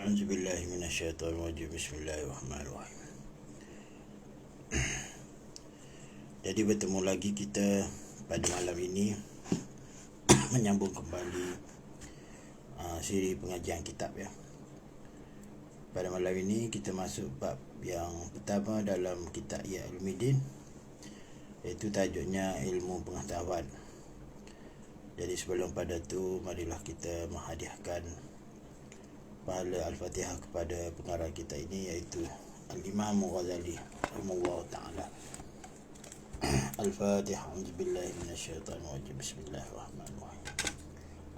A'udzubillahi minasyaitonirrajim. Bismillahirrahmanirrahim. Jadi bertemu lagi kita pada malam ini menyambung kembali siri pengajian kitab ya. Pada malam ini kita masuk bab yang pertama dalam kitab Ihya Ulumuddin, iaitu tajuknya ilmu pengetahuan. Jadi sebelum pada tu, marilah kita menghadiahkan pahala Al-Fatihah kepada pengarang kita ini, iaitu Al-Imam Ghazali rahimahullah ta'ala. Al-Fatihah. A'udzubillahi minasyaitonirrajim. Bismillahirrahmanirrahim.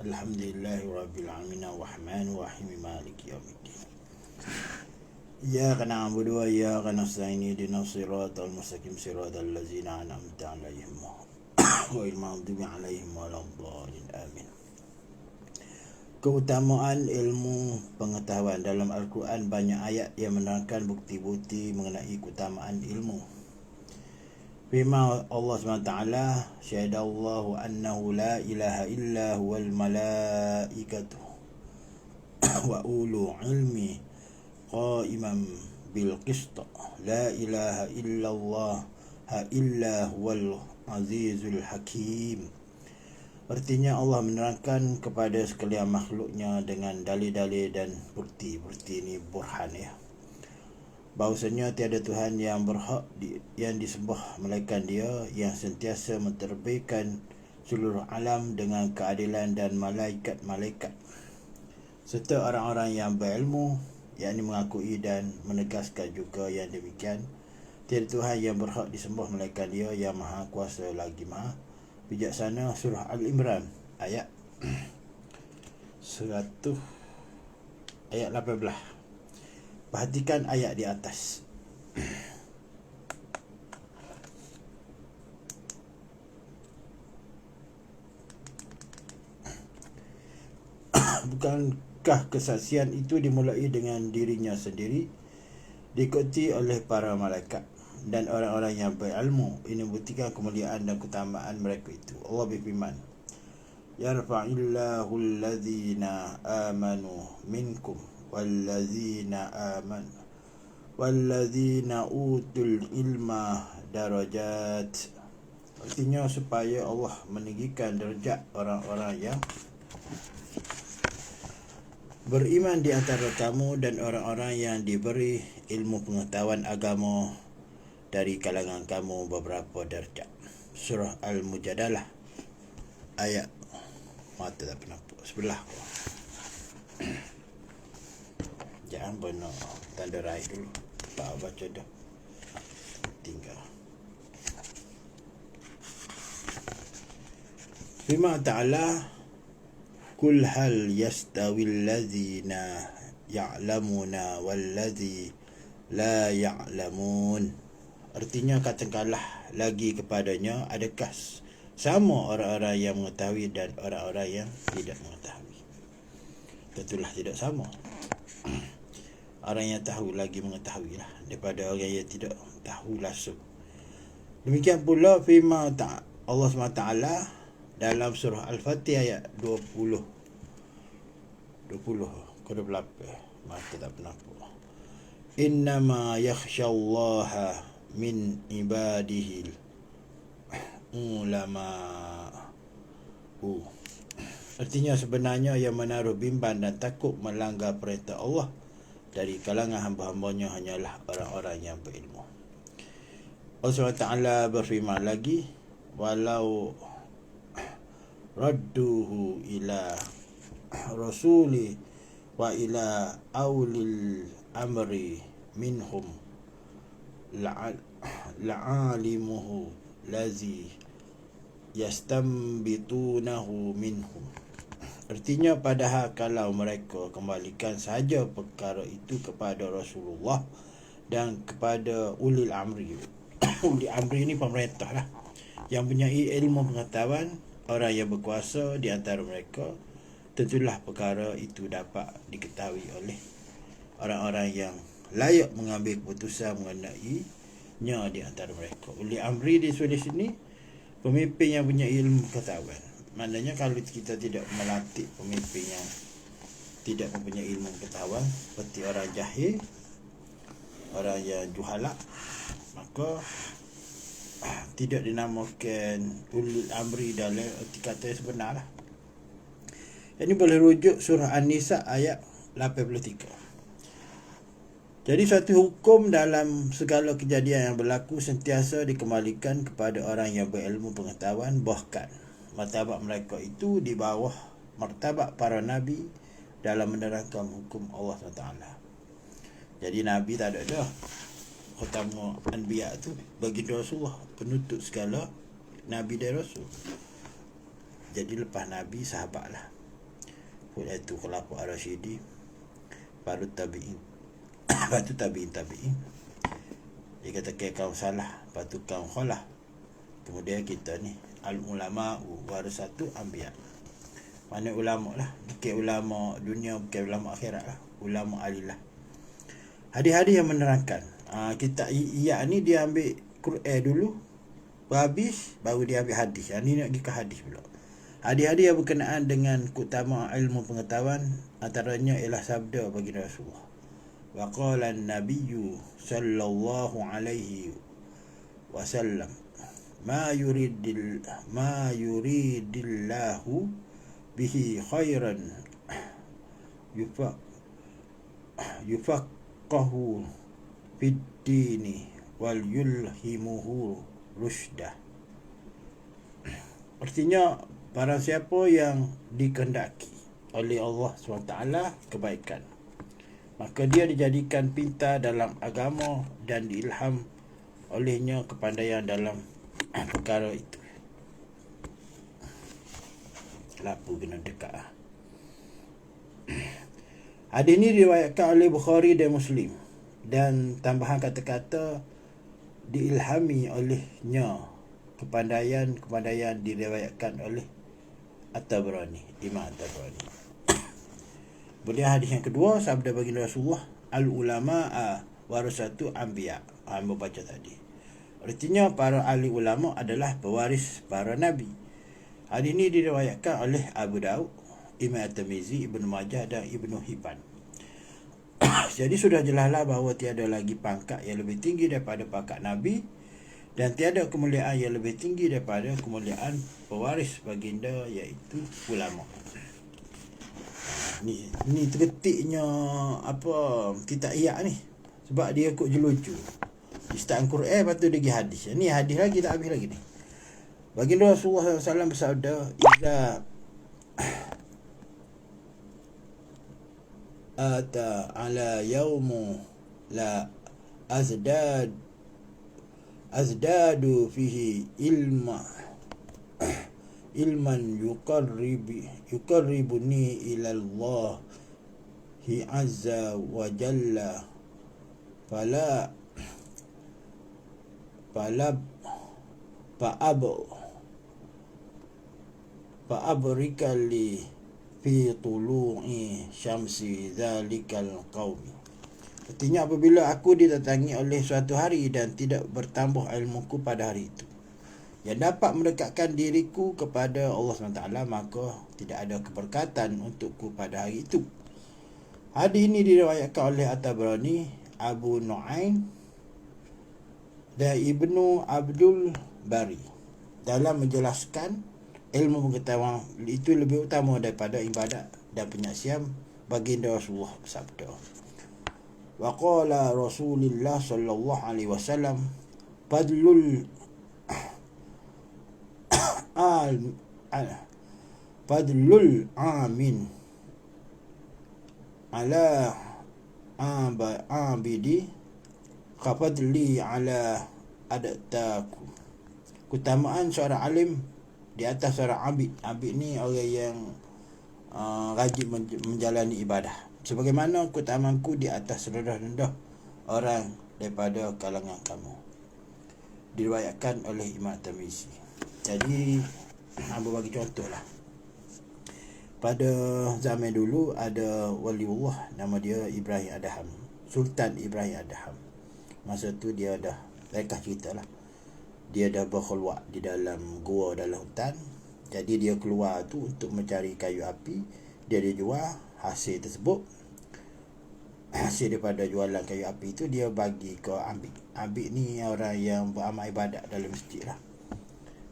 Alhamdulillahi rabbil alamin arrahmanir rahim maliki yaumiddin. Iyyaka na'budu wa iyyaka nasta'in ihdinas siratal mustaqim siratal ladzina an'amta 'alaihim ghairil maghdubi 'alaihim waladdallin. Amin. Keutamaan ilmu pengetahuan. Dalam Al-Quran banyak ayat yang menerangkan bukti-bukti mengenai keutamaan ilmu. Firman Allah SWT, syahidallahu annahu la ilaha illa huwal malaikatu wa ulu ilmi qaiman bil qist, la ilaha illallah illa huwal azizul hakim. Artinya Allah menerangkan kepada sekalian makhluknya dengan dalil-dalil dan bukti-bukti ini burhan ya, bahawasanya tiada Tuhan yang berhak yang disembah melainkan Dia, yang sentiasa menterbitkan seluruh alam dengan keadilan, dan malaikat-malaikat serta orang-orang yang berilmu, yakni mengakui dan menegaskan juga yang demikian. Tiada Tuhan yang berhak disembah melainkan Dia, yang maha kuasa lagi maha bijaksana. Surah Al-Imran ayat 100 ayat 18. Perhatikan ayat di atas. Bukankah kesaksian itu dimulai dengan dirinya sendiri, diikuti oleh para malaikat dan orang-orang yang berilmu? Ini membuktikan kemuliaan dan keutamaan mereka itu. Allah berfirman, yarfa'illahu alladhina amanu minkum walladzina utul ilma darajat. Artinya supaya Allah meninggikan derajat orang-orang yang beriman di antara kamu dan orang-orang yang diberi ilmu pengetahuan agama dari kalangan kamu beberapa darjat. Surah Al-Mujadalah ayat mata tak penampak sebelah. Jangan benar tanda raih dulu, tak baca dah, tinggal. Firman Ta'ala, kul hal yastawil ladzina ya'lamuna walladzi la ya'lamun. Artinya, katakanlah lagi kepadanya, adakah sama orang-orang yang mengetahui dan orang-orang yang tidak mengetahui? Tentulah tidak sama. Orang yang tahu lagi mengetahui lah daripada orang yang tidak tahu langsung. Demikian pula firman Allah SWT dalam surah Al-Fatihah ayat 20 ke 28. Mata tak penampak. Innama yakhshallaha min ibadihil ulama. Artinya sebenarnya yang menaruh bimbang dan takut melanggar perintah Allah dari kalangan hamba-hambanya hanyalah orang-orang yang berilmu. Allah SWT berfirman lagi, walau radduhu ila rasuli wa ila awlil amri minhum la'alimuhu lazi yastambitunahu minhum. Artinya, padahal kalau mereka kembalikan saja perkara itu kepada Rasulullah dan kepada ulil amri. Ulil amri ini pemerintah lah, yang mempunyai ilmu pengetahuan, orang yang berkuasa di antara mereka, tentulah perkara itu dapat diketahui oleh orang-orang yang layak mengambil keputusan mengenainya di antara mereka. Ulil amri ditulis sini, pemimpin yang punya ilmu pengetahuan. Maknanya kalau kita tidak melatih pemimpin yang tidak mempunyai ilmu pengetahuan seperti orang jahil, orang yang juhala, maka tidak dinamakan ulul amri dalam erti kata yang sebenar lah. Ini boleh rujuk surah An-Nisa ayat 83. Jadi suatu hukum dalam segala kejadian yang berlaku sentiasa dikembalikan kepada orang yang berilmu pengetahuan, bahkan martabat mereka itu di bawah martabat para nabi dalam menerangkan hukum Allah SWT. Jadi nabi tak ada dah. Khatamul Anbiya tu bagi Rasulullah, penutup segala nabi dan rasul. Jadi lepas nabi sahabat lah, iaitu Khulafa ar-Rasyidin, baru tabi'in. Lepas tu tabi'in. Dia kata kau salah, lepas tu kau khalah. Kemudian kita ni al-ulama warasatu anbiya. Mana ulama lah, bukan ulama dunia, bukan ulama akhirat lah, ulama alillah. Hadis-hadis yang menerangkan. Kita iya ni dia ambil Quran dulu, habis baru dia ambil hadis. Ni nak pergi ke hadis pula. Hadis-hadis yang berkenaan dengan keutamaan ilmu pengetahuan, antaranya ialah sabda bagi Rasulullah. Wa qala an-nabiyyu sallallahu alaihi wasallam ma yuridillahu bihi khairan yufaqahu fid dini wal yulhimuhu rusydah. Artinya, barang siapa yang dikehendaki oleh Allah SWT kebaikan, maka dia dijadikan pintar dalam agama dan diilham olehnya kepandaian dalam perkara itu. Lapu kena dekat lah. Hadis ini diriwayatkan oleh Bukhari dan Muslim, dan tambahan kata-kata diilhami olehnya kepandaian diriwayatkan oleh At-Tabrani, Imam At-Tabrani. Kemudian hadis yang kedua, sabda baginda Rasulullah, al-ulama warasatu anbiya. Hamba baca tadi. Artinya para ahli ulama adalah pewaris para nabi. Hadis ini diriwayatkan oleh Abu Daud, Imam At-Tirmizi, Ibnu Majah dan Ibnu Hibban. Jadi sudah jelaslah bahawa tiada lagi pangkat yang lebih tinggi daripada pangkat nabi, dan tiada kemuliaan yang lebih tinggi daripada kemuliaan pewaris baginda, iaitu ulama. Ni terketiknya apa kita iyak ni, sebab dia kok jelucu. Dia start Quran, lepas tu dia pergi hadis. Ni hadis lagi tak habis lagi ni. Baginda Rasulullah SAW bersabda, "Idza ata ala yaumu la azdadu fihi ilman yuqarribuni ila Allahi azza wa jalla fa'abrika li fi tulu'i syamsi zalikal qaumi." Artinya, apabila aku didatangi oleh suatu hari dan tidak bertambah ilmuku pada hari itu yang dapat mendekatkan diriku kepada Allah SWT, maka tidak ada keberkatan untukku pada hari itu. Hadis ini diriwayatkan oleh At-Tabrani, Abu Nu'aim dan Ibnu Abdul Bari dalam menjelaskan ilmu pengetahuan itu lebih utama daripada ibadat dan penyaksian. Baginda Rasulullah bersabda, wa qala Rasulullah sallallahu alaihi wasallam, fadlul amin ala abidi kafadli ala adataku. Keutamaan seorang alim di atas seorang abid. Abid ni orang yang rajin menjalani ibadah, sebagaimana keutamaanku di atas rendah-rendah orang daripada kalangan kamu. Diriwayatkan oleh Imam Tirmizi. Jadi, hamba bagi contoh lah. Pada zaman dulu ada waliullah, nama dia Ibrahim Adham, Sultan Ibrahim Adham. Masa tu dia dah, mereka cerita lah, dia dah berkhulwat di dalam gua dalam hutan. Jadi dia keluar tu untuk mencari kayu api, dia dijual, hasil tersebut, hasil daripada jualan kayu api tu, dia bagi ke Abid. Abid ni orang yang beramal ibadat dalam masjid lah.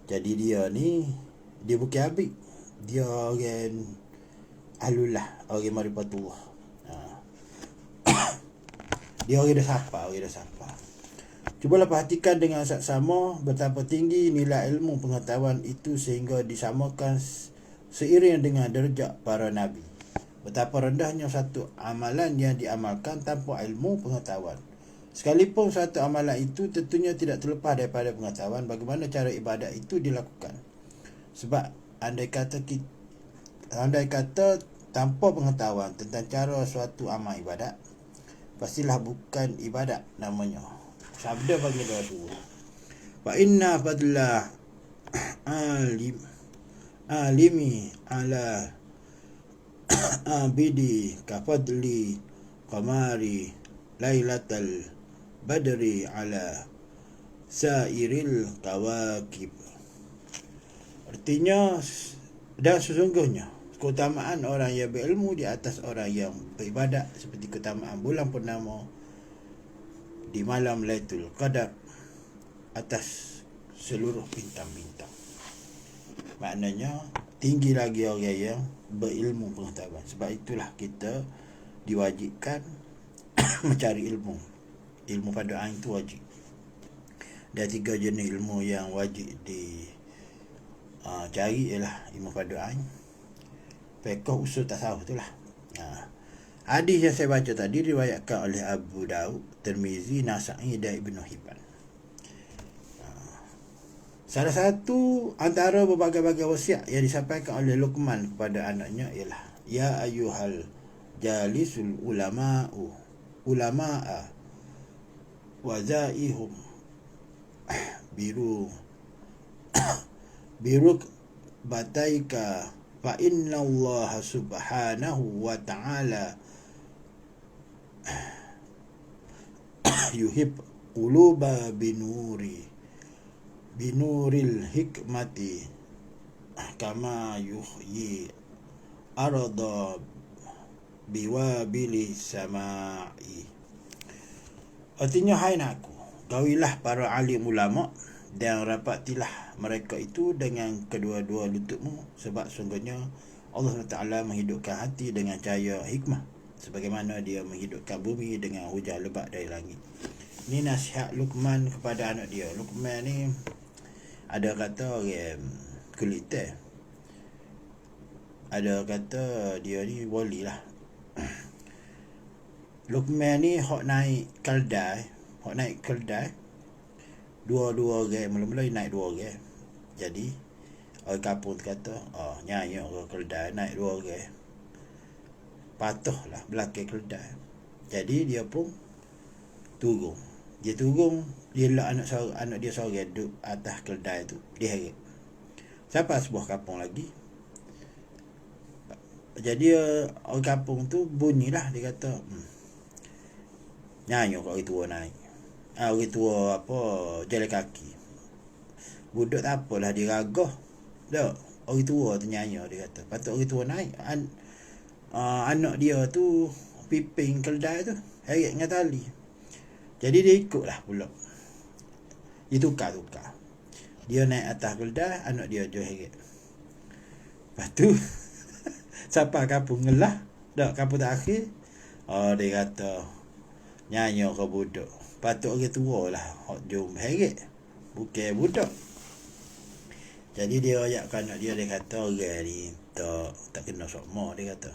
Jadi dia ni, dia bukan Abid, dia orang Ahlullah, orang Marifatullah. Dia orang dah sapa. Cubalah perhatikan dengan saksama betapa tinggi nilai ilmu pengetahuan itu sehingga disamakan seiring dengan derajat para nabi. Betapa rendahnya satu amalan yang diamalkan tanpa ilmu pengetahuan. Sekalipun satu amalan itu tentunya tidak terlepas daripada pengetahuan bagaimana cara ibadat itu dilakukan. Sebab andai kata tanpa pengetahuan tentang cara suatu amal ibadat, pastilah bukan ibadat namanya. Sabda bagi dua. Wa inna fadla alimi ala abidi kafadli qamari lailatal badri ala sairil kawakib. Artinya, dan sesungguhnya keutamaan orang yang berilmu di atas orang yang beribadat seperti keutamaan bulan purnama di malam Lailatul Qadar atas seluruh bintang-bintang. Maknanya tinggi lagi orang yang berilmu pengetahuan. Sebab itulah kita diwajibkan mencari ilmu. Ilmu fardu ain itu wajib. Dan 3 jenis ilmu yang wajib cari ialah ilmu fardu ain, fiqh, usul tasawuf itulah. Hadis yang saya baca tadi diriwayatkan oleh Abu Daud, Tirmizi, Nasa'i dan Ibnu Hibban. Salah satu antara berbagai-bagai wasiat yang disampaikan oleh Luqman kepada anaknya ialah ya ayyuhal jalisul ulama'a wa zaihum biruk bataika fa inna Allah subhanahu wa ta'ala yuhib quluba binuril hikmati kama yuhyi arda biwabili sama'i. Artinya, hai anakku, gawilah para alim ulama dan rapatilah mereka itu dengan kedua-dua lututmu, sebab sungguhnya Allah Taala menghidupkan hati dengan cahaya hikmah sebagaimana dia menghidupkan bumi dengan hujan lebat dari langit. Ini nasihat Luqman kepada anak dia. Luqman ni ada kata orang kulit ada kata dia ni wali lah. Luqman ni hok naik keldai dua orang, mula-mula naik 2 orang. Jadi orang kampung tu kata, nyanyi orang keldai naik 2 orang, patuhlah belakang keldai. Jadi dia pun turun. Dia lah anak dia seorang duduk atas keldai tu, dia heret. Sampai sebuah kampung lagi. Jadi orang kampung tu bunyilah, dia kata, nyanyi orang tua naik. Orang tua jalan kaki. Budak tak apalah, dia ragah. Tak, orang tua tu nyanyi, dia kata. Patut orang tua naik. Anak dia tu piping keldai tu, heret dengan tali. Jadi dia ikutlah pula. Dia tukar. Dia naik atas keldai, anak dia heret. Lepas tu sampai kampung ngelah. Tak, kampung tak akhir. Dia kata, nyanyi ke budak. Patut orang tua lah hok jom heret, bukan budak. Jadi dia ayatkan anak dia kata, orang ni tak kena sokma, dia kata.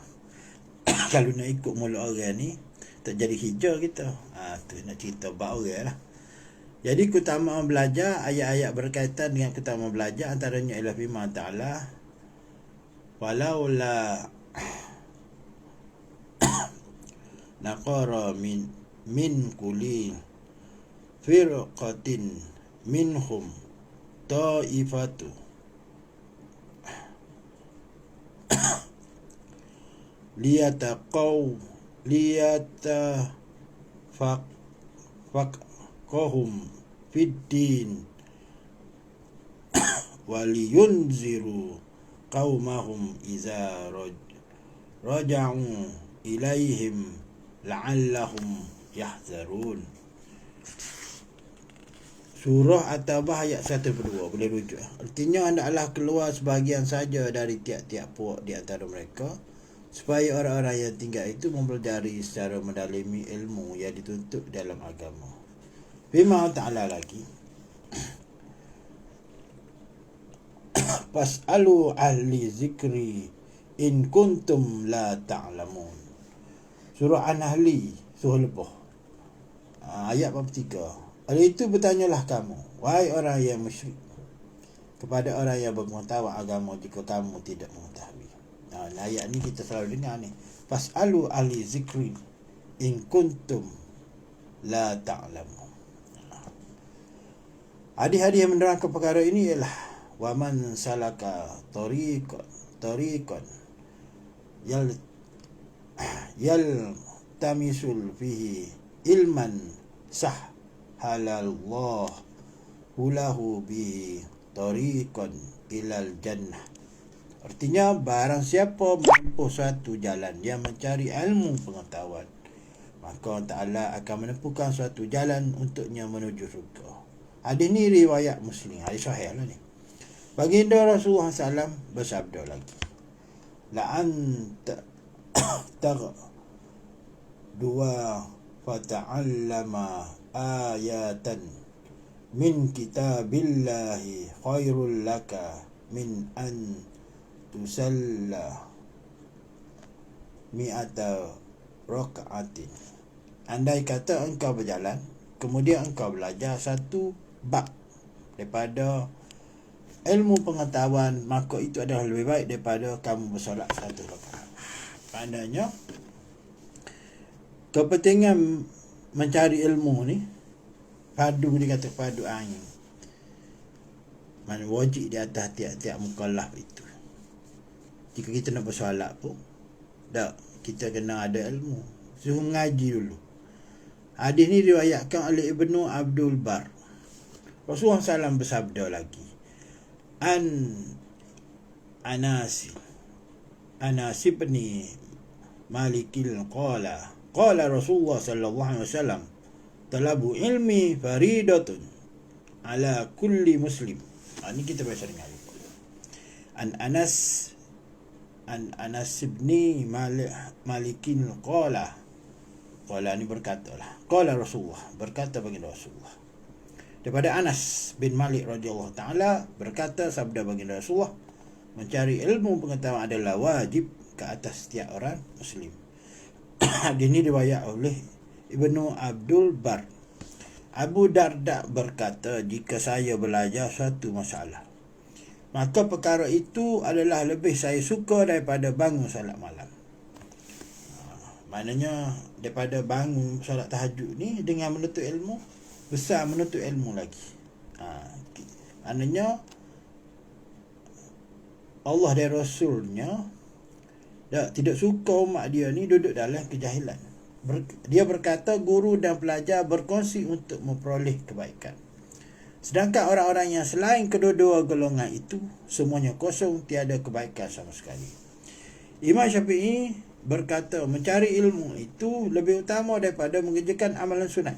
Kalau nak ikut mulut orang ni, tak jadi hijau kita. Tu nak cerita bab orang lah. Jadi keutamaan belajar, ayat-ayat berkaitan dengan keutamaan belajar antaranya ialah firman Ta'ala, walaula naqara min kulli firqatin minhum ta'ifatu liyatafaqahum fid din waliyunziru qaumahum iza raja'u ilaihim la'allahum yahzarun. Surah At-Taubah ayat 102 boleh rujuk. Artinya hendaklah keluar sebahagian saja dari tiap-tiap puak di antara mereka, supaya orang-orang yang tinggal itu mempelajari secara mendalami ilmu yang dituntut dalam agama. Firman Ta'ala lagi, Fas'alu ahli zikri in kuntum la ta'lamun. Surah An-Nahli, surah lepas, ayat 43. Oleh itu bertanyalah kamu, wahai orang yang musyrik, kepada orang yang berpengetahuan agama jika kamu tidak mengetahui. Ayat ni kita selalu dengar ni. Fas'alu ahli zikri in kuntum la ta'lamun. Hadis-hadis yang menerangkan perkara ini ialah waman salaka tariqan tamisul fihi ilman halallah hulahu bihi tariqan ilal jannah. Artinya barang siapa menempuh suatu jalan yang mencari ilmu pengetahuan, maka Ta'ala akan menempuhkan suatu jalan untuknya menuju syurga. Hadis ni riwayat Muslim, hadis sahih lah ni. Baginda Rasulullah SAW bersabda lagi, la'an dua fata'allama ayatan min kitabillahi khairul laka min an tusalla mi'ata raka'atin. Andai kata engkau berjalan, kemudian engkau belajar satu bab daripada ilmu pengetahuan, maka itu adalah lebih baik daripada kamu bersolat satu rakaat. Maknanya kepentingan mencari ilmu ni padu, dia kata padu angin, mana wajib di atas tiap-tiap mukallaf itu. Jika kita nak bersolat pun tak, kita kena ada ilmu, suruh mengaji dulu. Hadis ni diriwayatkan oleh Ibnu Abdul Bar. Rasulullah SAW bersabda lagi, Anas ibn Malikil qala Rasulullah sallallahu alaihi wasallam talabu ilmi faridatun ala kulli muslim. Ini kita baca dengar. Anas ibn Malikin qala ni berkatalah, qala Rasulullah, berkata baginda Rasulullah. Daripada Anas bin Malik radhiyallahu taala berkata, sabda baginda Rasulullah, mencari ilmu pengetahuan adalah wajib ke atas setiap orang muslim. Hadis ini riwayat oleh Ibnu Abdul Bar. Abu Darda berkata, jika saya belajar satu masalah, maka perkara itu adalah lebih saya suka daripada bangun salat malam. Maknanya daripada bangun salat tahajud ni dengan menuntut ilmu, besar menuntut ilmu lagi. Maknanya Allah dan Rasulnya tidak suka umat dia ni duduk dalam kejahilan. Dia berkata, guru dan pelajar berkongsi untuk memperoleh kebaikan. Sedangkan orang-orang yang selain kedua-dua golongan itu, semuanya kosong, tiada kebaikan sama sekali. Imam Syafi'i berkata, mencari ilmu itu lebih utama daripada mengerjakan amalan sunat.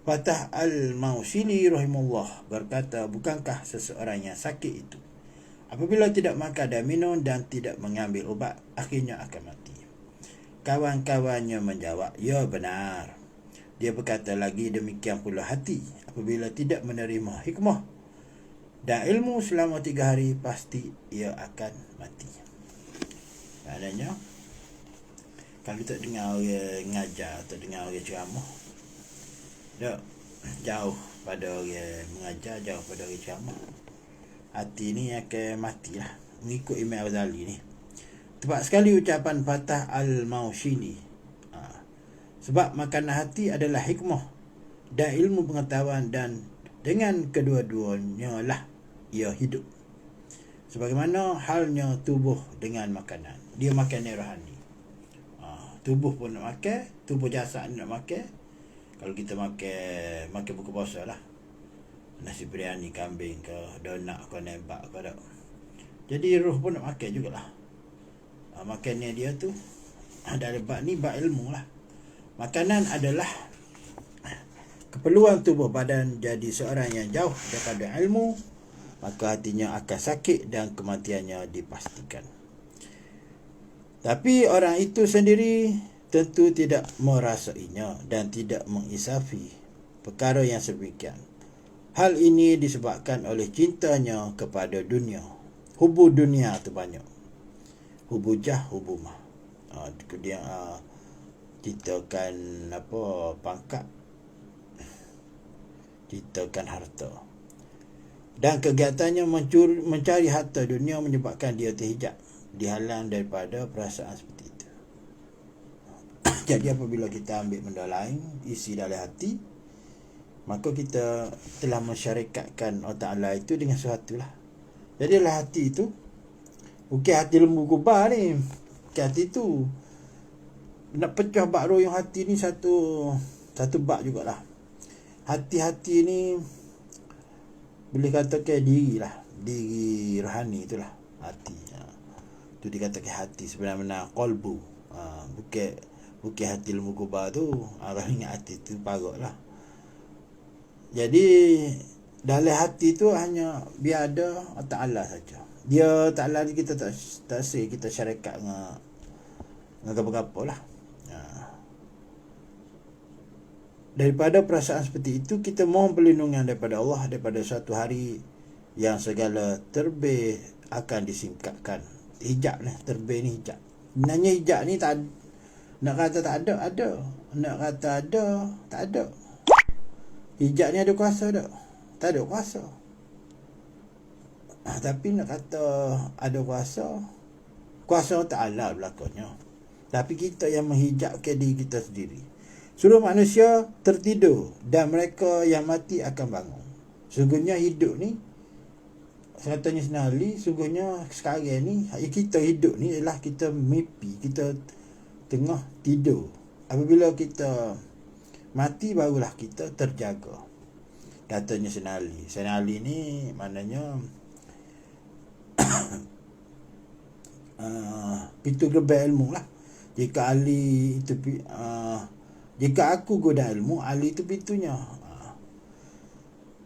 Fatah Al-Mausili rahimahullah berkata, bukankah seseorang yang sakit itu, apabila tidak makan dan minum dan tidak mengambil ubat, akhirnya akan mati? Kawan-kawannya menjawab, ya benar. Dia berkata lagi, demikian pula hati, apabila tidak menerima hikmah dan ilmu selama 3 hari, pasti ia akan mati. Maknanya, kalau tak dengar orang mengajar, tak dengar orang ceramah, tak, jauh pada orang mengajar, jauh pada orang ceramah, hati ni akan matilah. Mengikut Imam Ghazali ni, tepat sekali ucapan Fatah Al-Mausili. Sebab makanan hati adalah hikmah dan ilmu pengetahuan, dan dengan kedua-duanya lah ia hidup. Sebagaimana halnya tubuh dengan makanan, dia makanan rohani. Tubuh pun nak makan, tubuh jasad nak makan. Kalau kita makan buka puasa lah, nasi biryani kambing ke, donat ke, nebak ke tak. Jadi roh pun nak makan jugalah. Makannya dia tu dari bab ni bab ilmu lah. Makanan adalah keperluan tubuh badan. Jadi seorang yang jauh daripada ilmu, maka hatinya akan sakit dan kematiannya dipastikan. Tapi orang itu sendiri tentu tidak merasainya dan tidak mengisafi perkara yang sedemikian. Hal ini disebabkan oleh cintanya kepada dunia. Hubu dunia tu banyak. Hubu jah, hubu mah. Dia ceritakan pangkat, ceritakan harta. Dan kegiatannya mencari harta dunia menyebabkan dia terhijab, dihalang daripada perasaan seperti itu. Jadi apabila kita ambil benda lain isi dalam hati, maka kita telah mensyarikatkan Allah Ta'ala itu dengan sesuatu lah. Jadi dalam hati itu, bukan hati lembu kubah ni, bukan hati tu. Nak pecah bak royong hati ni satu bak jugalah. Hati-hati ni boleh katakan diri lah, diri rohani itulah hati. Tu dikatakan hati sebenarnya qalbu. Bukan hati lembu kubah tu. Orang ingat hati tu parut lah. Jadi dalam hati tu hanya biar ada Allah Ta'ala saja. Dia Ta'ala ni kita tak say kita syarikat dengan apa-apa lah. Daripada perasaan seperti itu, kita mohon perlindungan daripada Allah daripada suatu hari yang segala terbih akan disingkapkan. Hijab ni, terbih ni hijab. Sebenarnya hijab ni tak, nak kata tak ada, ada. Nak kata ada, tak ada. Hijab ni ada kuasa tak? Tak ada kuasa. Tapi nak kata ada kuasa Ta'ala berlakunya. Tapi kita yang menghijabkan diri kita sendiri. Seluruh manusia tertidur dan mereka yang mati akan bangun. Sungguhnya hidup ni, katanya senali, sungguhnya sekarang ni, kita hidup ni ialah kita mimpi, kita tengah tidur. Apabila kita mati barulah kita terjaga. Katanya senali. Senali ni maknanya pintu gerbang ilmu lah. Jika ahli itu jika aku goda ilmu, ahli itu pintunya.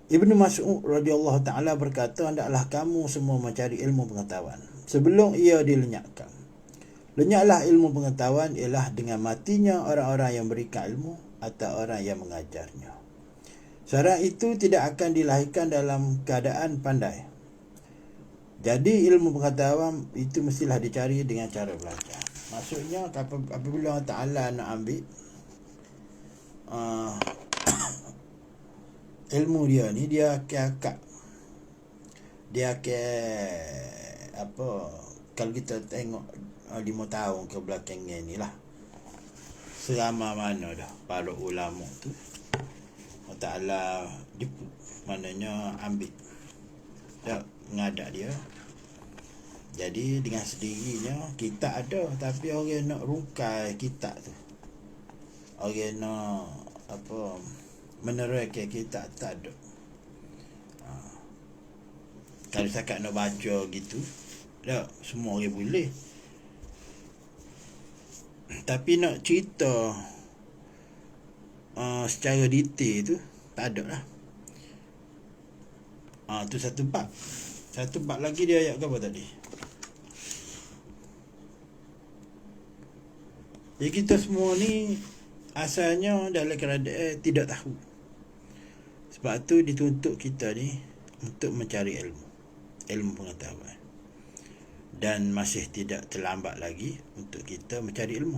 Ibnu Mas'ud radhiyallahu ta'ala berkata, hendaklah kamu semua mencari ilmu pengetahuan sebelum ia dilenyapkan. Lenyaplah ilmu pengetahuan ialah dengan matinya orang-orang yang berikan ilmu atau orang yang mengajarnya. Seorang itu tidak akan dilahirkan dalam keadaan pandai. Jadi ilmu pengetahuan itu mestilah dicari dengan cara belajar. Maksudnya apabila Allah Ta'ala nak ambil ilmu dia ni, dia akan kalau kita tengok 5 tahun ke belakang ni lah, selama mana dah para ulama tu Allah Ta'ala jemput, maknanya ambil dah mengadak dia. Jadi dengan sendirinya kita ada, tapi orang nak rungkai kita tu, orang nak menerangkan kita tak ada. Kalau setakat nak baca gitu, tak semua orang boleh. Tapi nak cerita secara detail tu tak ada lah. Tu satu bab. Satu bab lagi dia ayat apa tadi? Jadi kita semua ni asalnya dalam keadaan tidak tahu. Sebab tu dituntut kita ni untuk mencari ilmu pengetahuan. Dan masih tidak terlambat lagi untuk kita mencari ilmu.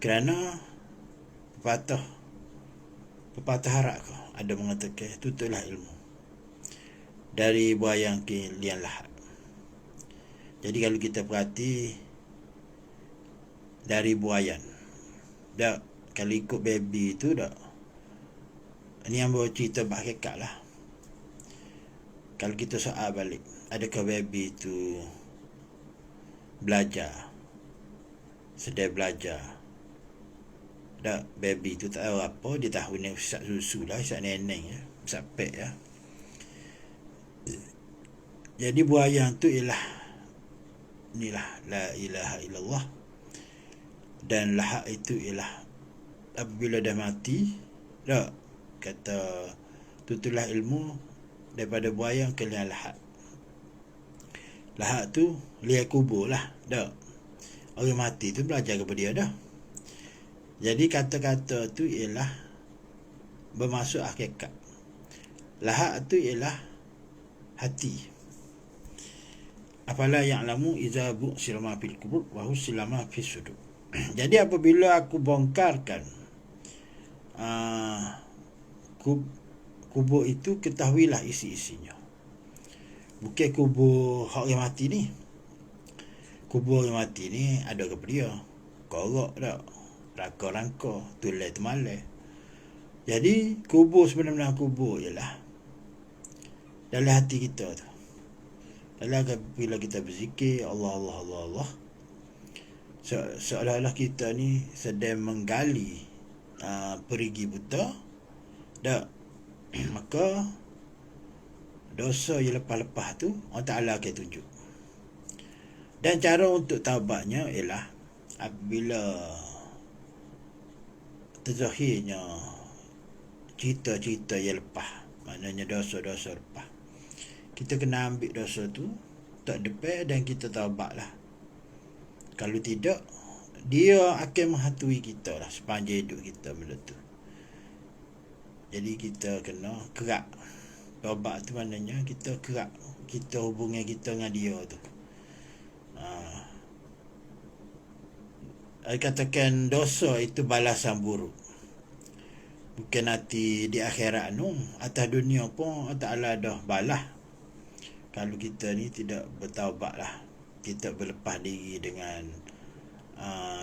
Kerana pepatah Arab ada mengatakan tutuplah ilmu dari buayang ke lian lahat. Jadi kalau kita perhati dari buayan, dak kalau ikut baby tu dak, ini yang bawa cerita hakikat lah. Kalau kita soal balik, adakah baby tu belajar, sedang belajar? Dak, baby tu tak tahu apa, dia tahu ni usap susu lah, usap nenek ya, usap pek ya. Jadi buayang tu ialah inilah la ilaha illallah. Dan lahad itu ialah apabila dah mati, tak kata tutulah ilmu daripada buaya ke liang lahad. Lahad tu liang kubur lah, tak. Orang mati tu belajar kepada dia dah. Jadi kata-kata tu ialah bermaksud hakikat. Lahad tu ialah hati. Afala ya'lamu idza bu'sira ma fil qubur wa husila ma fis sudur. Jadi apabila aku bongkarkan kubur itu, ketahuilah isi-isinya. Bukan kubur orang mati ni. Kubur orang mati ni ada kepada dia. Korok tak, rangka-rangka, tulai temalai. Jadi kubur sebenarnya kubur ialah dalam hati kita tu. Dalam bila kita berzikir Allah Allah Allah Allah, seolah-olah kita ni sedang menggali perigi buta, tak. Maka dosa yang lepas-lepas tu Allah Ta'ala akan tunjuk. Dan cara untuk taubatnya ialah apabila terzahirnya cerita-cerita yang lepas, maknanya dosa-dosa lepas, kita kena ambil dosa tu tak depan dan kita taubatlah. Kalau tidak, dia akan menghantui kita lah sepanjang hidup kita benda tu. Jadi kita kena kerak. Taubat tu maknanya kita kerak, kita hubungan kita dengan dia tu. Katakan dosa itu balasan buruk. Bukan nanti di akhirat nu, atas dunia pun Allah Ta'ala dah balas. Kalau kita ni tidak bertaubat lah, kita berlepas diri dengan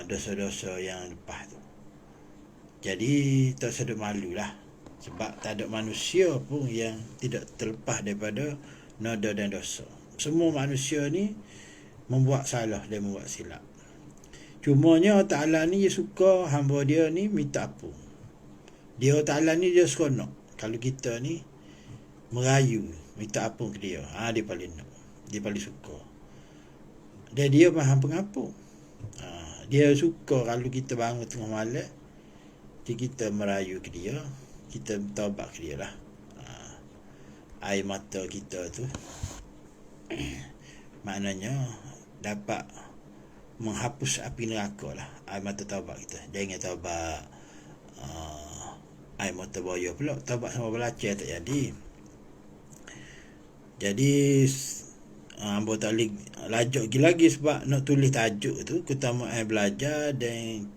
dosa-dosa yang lepas tu. Jadi tak sedar malu lah. Sebab tak ada manusia pun yang tidak terlepas daripada noda dan dosa. Semua manusia ni membuat salah dan membuat silap. Cumanya Allah Ta'ala ni dia suka hamba dia ni minta ampun. Dia Allah Ta'ala ni dia seronok kalau kita ni merayu minta ampun ke dia. Dia paling nak, dia paling suka. Dan dia maha pengampun. Dia suka kalau kita bangun tengah malam, kita merayu ke dia, kita taubat ke dia lah. Air mata kita tu maknanya dapat menghapus api neraka lah. Air mata taubat kita. Jangan taubat air mata buaya pula. Taubat sama belajar tak jadi. Jadi hamba tak boleh lajak lagi sebab nak tulis tajuk tu keutamaan belajar dan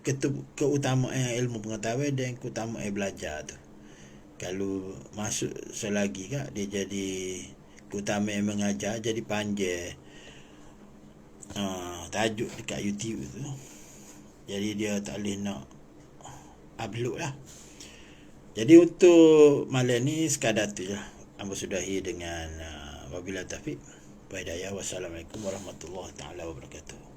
keutamaan ilmu pengetahuan dan keutamaan belajar tu. Kalau masuk selagi kak dia jadi keutamaan mengajar, jadi panjang tajuk dekat YouTube tu. Jadi dia tak boleh nak upload lah. Jadi untuk malam ni sekadar tu je. Hamba sudahi dengan wabillahi taufiq wa hidayah. Wassalamualaikum warahmatullahi taala wabarakatuh.